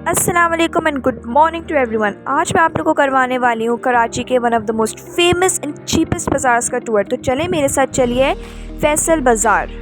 अस्सलाम वालेकुम and good morning to everyone. आज मैं आप लोगों को करवाने वाली हूँ कराची के one of the most famous and cheapest bazaars का टूर। तो चलें मेरे साथ, चलिए फैसल बाज़ार।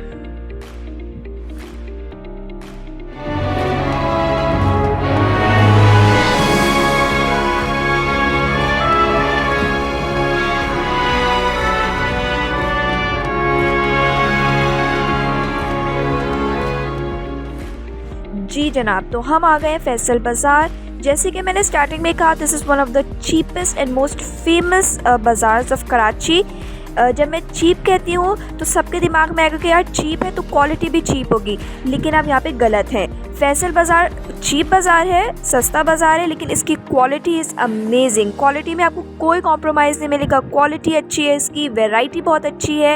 जी जनाब, तो हम आ गए हैं फैसल बाज़ार। जैसे कि मैंने स्टार्टिंग में कहा, this is one of the cheapest and most famous bazaars of Karachi. जब मैं चीप कहती हूँ तो सबके दिमाग में आएगा कि यार चीप है तो क्वालिटी भी चीप होगी, लेकिन आप यहाँ पे गलत हैं। फैसल बाज़ार चीप बाज़ार है, सस्ता बाज़ार है, लेकिन इसकी क्वालिटी इज़ अमेजिंग। क्वालिटी में आपको कोई कॉम्प्रोमाइज़ नहीं मिलेगा। क्वालिटी अच्छी है, इसकी वैरायटी बहुत अच्छी है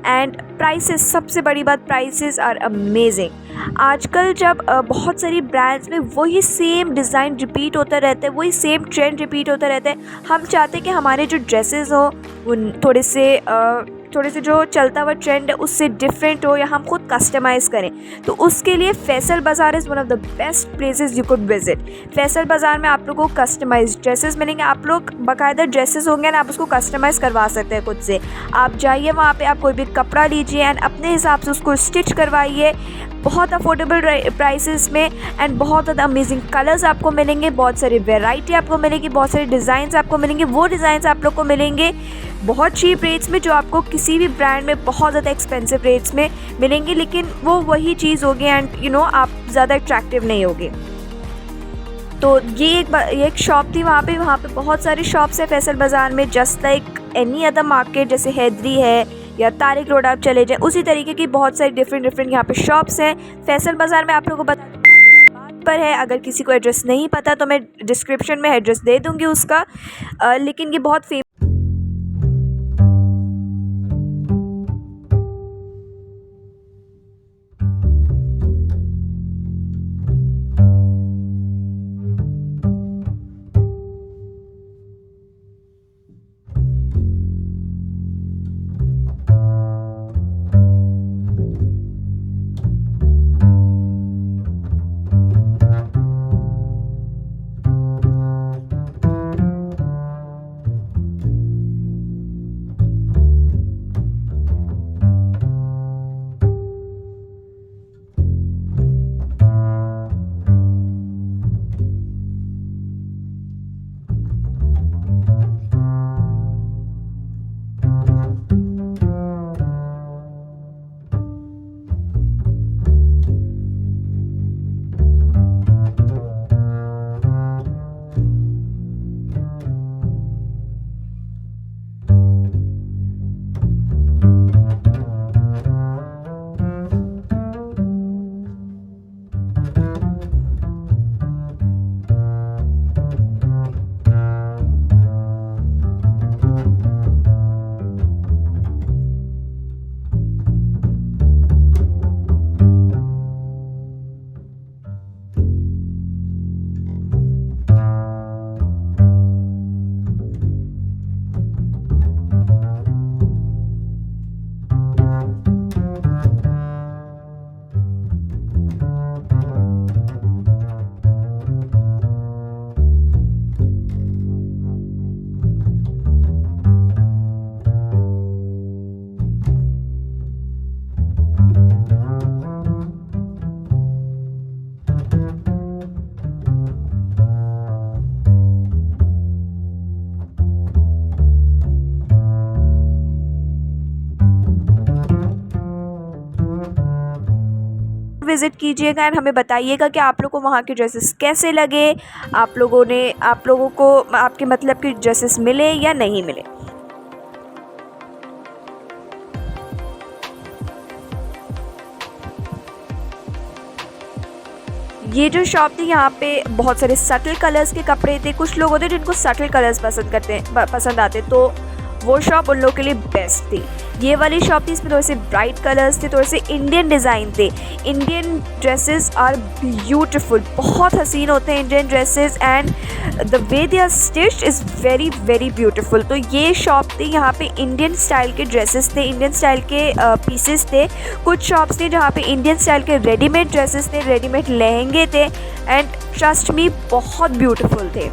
एंड प्राइसेस, सबसे बड़ी बात प्राइसेस आर अमेजिंग। आजकल जब बहुत सारी ब्रांड्स में वही सेम डिज़ाइन रिपीट होता रहता है, वही सेम ट्रेंड रिपीट होता रहता है। हम चाहते हैं कि हमारे जो ड्रेसेस हो वो थोड़े से जो चलता हुआ ट्रेंड है उससे डिफरेंट हो, या हम खुद कस्टमाइज़ करें। तो उसके लिए फैसल बाज़ार is one of the best places you could visit. Faisal बाज़ार में आप लोगों को कस्टमाइज ड्रेसेस मिलेंगे। आप लोग बाकायदा ड्रेसेस होंगे ना, आप उसको कस्टमाइज़ करवा सकते हैं खुद से। आप जाइए वहाँ पे, आप कोई भी कपड़ा लीजिए एंड अपने हिसाब से उसको स्टिच करवाइए, बहुत अफोर्डेबल प्राइसेस में एंड बहुत ज़्यादा अमेजिंग कलर्स आपको मिलेंगे, बहुत सारी वैरायटी आपको मिलेगी, बहुत सारे डिज़ाइंस आपको मिलेंगे। वो डिज़ाइंस आप लोग को मिलेंगे बहुत चीप रेट्स में, जो आपको किसी भी ब्रांड में बहुत ज़्यादा एक्सपेंसिव रेट्स में मिलेंगी, लेकिन वो वही चीज़ होगी एंड आप ज़्यादा अट्रैक्टिव नहीं होगी। तो ये एक शॉप थी वहाँ पे बहुत सारी शॉप्स है फैसल बाज़ार में, just like any other market. जैसे हैदरी है या तारिक रोड आप चले जाएं, उसी तरीके की बहुत सारी डिफरेंट यहाँ पे शॉप्स हैं फैसल बाज़ार में। आप लोगों को बता दूं पर है, अगर किसी को एड्रेस नहीं पता तो मैं डिस्क्रिप्शन में एड्रेस दे दूँगी उसका। लेकिन ये बहुत फेमस विज़िट कीजिएगा एंड हमें बताइएगा कि आप लोगों को वहाँ के ड्रेसेस कैसे लगे, आप लोगों को आपके मतलब के ड्रेसेस मिले या नहीं मिले। ये जो शॉप थी, यहाँ पे बहुत सारे सटल कलर्स के कपड़े थे। कुछ लोग होते हैं जिनको सटल कलर्स पसंद आते, तो वो शॉप उन लोगों के लिए बेस्ट थी। ये वाली शॉप थी, इसमें थोड़े से ब्राइट कलर्स थे, थोड़े से इंडियन डिज़ाइन थे। इंडियन ड्रेसेस आर ब्यूटीफुल, बहुत हसीन होते हैं Indian dresses, and the way they are stitched is very very beautiful. तो ये शॉप थी, यहाँ पे इंडियन स्टाइल के ड्रेसेस थे, इंडियन स्टाइल के पीसेस थे। कुछ शॉप्स थे जहाँ पे इंडियन स्टाइल के रेडीमेड ड्रेसेस थे, रेडीमेड लहंगे थे, एंड ट्रस्ट मी बहुत ब्यूटीफुल थे।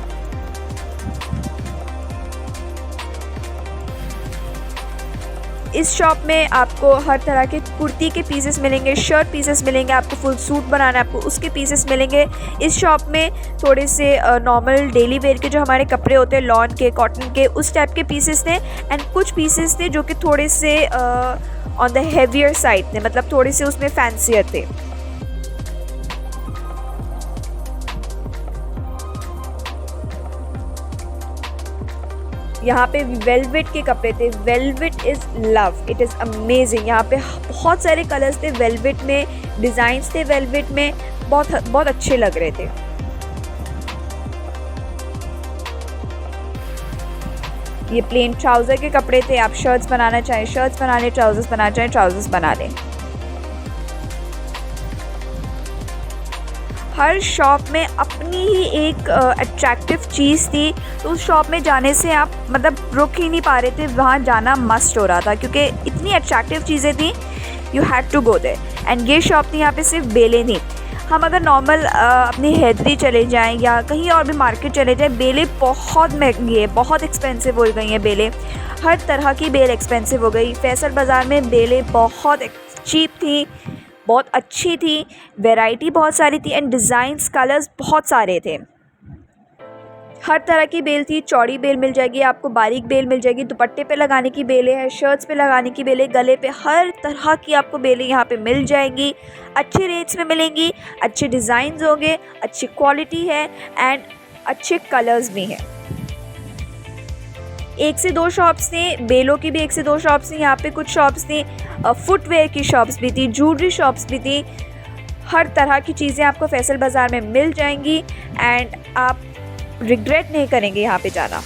इस शॉप में आपको हर तरह के कुर्ती के पीसेस मिलेंगे, शर्ट पीसेस मिलेंगे, आपको फुल सूट बनाना है आपको उसके पीसेस मिलेंगे। इस शॉप में थोड़े से नॉर्मल डेली वेयर के जो हमारे कपड़े होते हैं, लॉन के, कॉटन के, उस टाइप के पीसेस थे, एंड कुछ पीसेस थे जो कि थोड़े से ऑन द हेवियर साइड थे, मतलब थोड़े से उसमें फैंसियर थे। यहाँ पे वेलवेट के कपड़े थे। Velvet is love, it is amazing. यहाँ पे बहुत सारे कलर्स थे वेलवेट में, डिज़ाइंस थे वेलवेट में, बहुत अच्छे लग रहे थे। ये प्लेन ट्राउज़र के कपड़े थे, आप शर्ट्स बनाना चाहें शर्ट्स बना लें, ट्राउज़र्स बनाना चाहें ट्राउज़र्स बना लें। हर शॉप में अपनी ही एक अट्रैक्टिव चीज़ थी, तो उस शॉप में जाने से आप मतलब रुक ही नहीं पा रहे थे, वहाँ जाना मस्ट हो रहा था क्योंकि इतनी अट्रैक्टिव चीज़ें थी, you had to go there. And ये शॉप थी, यहाँ पे सिर्फ बेलें थी। हम अगर नॉर्मल अपनी हैदरी चले जाएं या कहीं और भी मार्केट चले जाएं, बेलें बहुत महंगी है, बहुत एक्सपेंसिव हो गई हैं बेलें। हर तरह की बेल एक्सपेंसिव हो गई। फैसल बाज़ार में बेलें बहुत चीप थी, बहुत अच्छी थी, वैरायटी बहुत सारी थी, एंड डिज़ाइंस कलर्स बहुत सारे थे। हर तरह की बेल थी। चौड़ी बेल मिल जाएगी आपको, बारीक बेल मिल जाएगी, दुपट्टे पे लगाने की बेलें हैं, शर्ट्स पे लगाने की बेलें, गले पे, हर तरह की आपको बेलें यहाँ पे मिल जाएंगी। अच्छे रेट्स में मिलेंगी, अच्छे डिज़ाइंस होंगे, अच्छी क्वालिटी है, एंड अच्छे कलर्स भी हैं। एक से दो शॉप्स थी, बेलों की भी एक से दो शॉप्स थी। यहाँ पे कुछ शॉप्स थी, फुटवेयर की शॉप्स भी थी, ज्वेलरी शॉप्स भी थी। हर तरह की चीज़ें आपको फैसल बाज़ार में मिल जाएंगी, एंड आप रिग्रेट नहीं करेंगे यहाँ पे जाना।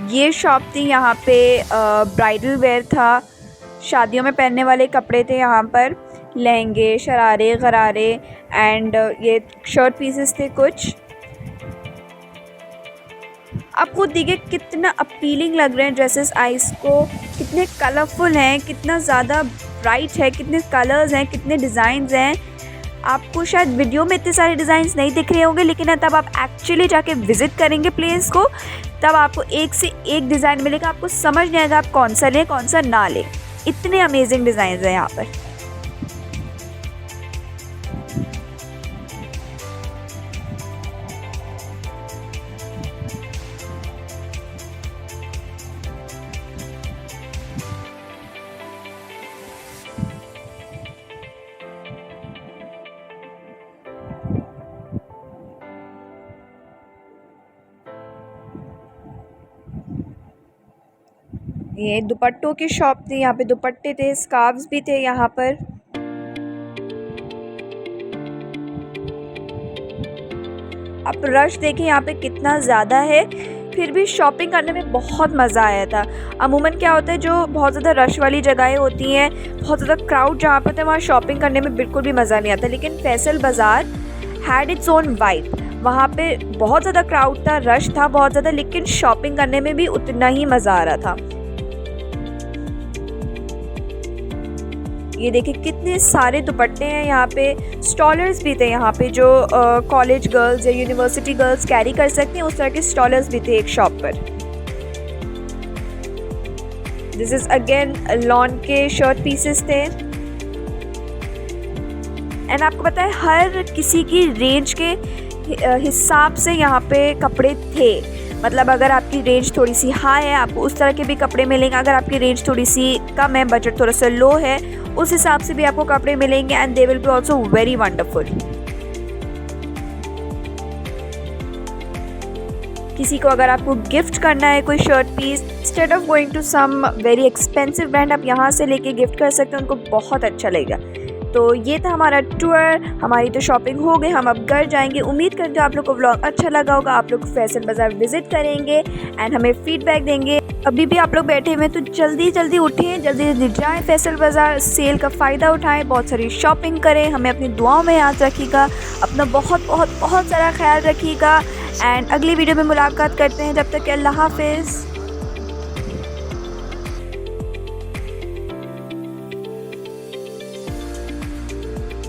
ये शॉप थी, यहाँ पे ब्राइडल वेयर था, शादियों में पहनने वाले कपड़े थे, यहाँ पर लहंगे, शरारे, गरारे, एंड ये शर्ट पीसेस थे कुछ। आप खुद देखिए कितना अपीलिंग लग रहे हैं ड्रेसेस आइज़ को, कितने कलरफुल हैं, कितना ज़्यादा ब्राइट है, कितने कलर्स हैं, कितने डिज़ाइंस हैं। आपको शायद वीडियो में इतने सारे डिज़ाइंस नहीं दिख रहे होंगे, लेकिन तब आप एक्चुअली जाके विज़िट करेंगे प्लेस को, तब आपको एक से एक डिज़ाइन मिलेगा। आपको समझ नहीं आएगा आप कौन सा लें कौन सा ना लें, इतने अमेजिंग डिज़ाइंस हैं यहाँ पर। ये दुपट्टों की शॉप थी, यहाँ पे दुपट्टे थे, स्कार्फ्स भी थे यहाँ पर। आप रश देखिए यहाँ पे कितना ज़्यादा है, फिर भी शॉपिंग करने में बहुत मज़ा आया था। अमूमन क्या होता है, जो बहुत ज़्यादा रश वाली जगहें होती हैं, बहुत ज़्यादा क्राउड जहाँ पर था, वहाँ शॉपिंग करने में बिल्कुल भी मज़ा नहीं आता। लेकिन फैसल बाज़ार हैड इट्स ओन वाइब। वहाँ पे बहुत ज़्यादा क्राउड था, रश था बहुत ज़्यादा, लेकिन शॉपिंग करने में भी उतना ही मज़ा आ रहा था। ये देखिए कितने सारे दुपट्टे हैं यहाँ पे। स्टॉलर्स भी थे यहाँ पे, जो कॉलेज गर्ल्स या यूनिवर्सिटी गर्ल्स कैरी कर सकते हैं, उस तरह के स्टॉलर्स भी थे एक शॉप पर। दिस इज़ अगेन लॉन के शर्ट पीसेस थे, एंड आपको पता है हर किसी की रेंज के हिसाब से यहाँ पे कपड़े थे। मतलब अगर आपकी रेंज थोड़ी सी हाई है आपको उस तरह के भी कपड़े मिलेंगे, अगर आपकी रेंज थोड़ी सी कम है, बजट थोड़ा सा लो है, उस हिसाब से भी आपको कपड़े मिलेंगे and they will be also very wonderful. किसी को अगर आपको गिफ्ट करना है कोई shirt piece, instead of going to some very expensive brand, आप यहाँ से लेके गिफ्ट कर सकते हैं, उनको बहुत अच्छा लगेगा। तो ये था हमारा टूर, हमारी तो शॉपिंग हो गई, हम अब घर जाएंगे। उम्मीद करते हो आप लोग को व्लॉग अच्छा लगा होगा, आप लोग फैसल बाज़ार विजिट करेंगे एंड हमें फीडबैक देंगे। अभी भी आप लोग बैठे हुए तो जल्दी जल्दी उठें, जल्दी जल्दी जाएँ फैसल बाज़ार, सेल का फ़ायदा उठाएँ, बहुत सारी शॉपिंग करें, हमें अपनी दुआओं में याद रखिएगा, अपना बहुत बहुत बहुत सारा ख्याल रखिएगा एंड अगली वीडियो में मुलाकात करते हैं। जब तक के अल्लाह हाफिज़।